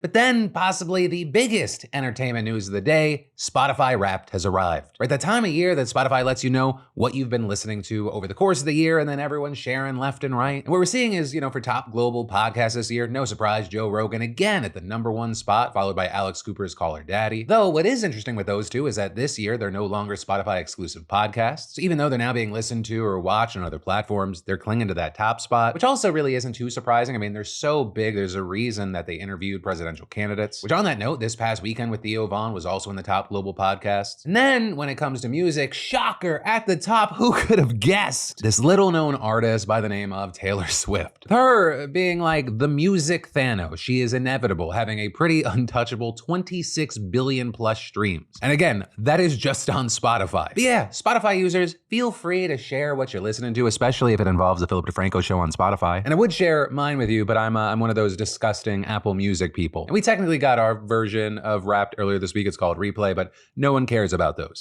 But then, possibly the biggest entertainment news of the day, Spotify Wrapped has arrived. Right, that time of year that Spotify lets you know what you've been listening to over the course of the year, and then everyone's sharing left and right. And what we're seeing is, for top global podcasts this year, no surprise, Joe Rogan again at the #1 spot, followed by Alex Cooper's Call Her Daddy. Though, what is interesting with those two is that this year they're no longer Spotify exclusive podcasts. Even though they're now being listened to or watched on other platforms, they're clinging to that top spot, which also really isn't too surprising. I mean, they're so big, there's a reason that they interviewed presidential candidates. Which on that note, this past weekend with Theo Vaughn was also in the top global podcasts. And then when it comes to music, shocker, at the top, who could have guessed? This little known artist by the name of Taylor Swift. Her being like the music Thanos, she is inevitable, having a pretty untouchable 26 billion plus streams. And again, that is just on Spotify. But yeah, Spotify users, feel free to share what you're listening to, especially if it involves the Philip DeFranco show on Spotify. And I would share mine with you, but I'm one of those disgusting Apple Music people. And we technically got our version of Wrapped earlier this week. It's called Replay, but no one cares about those.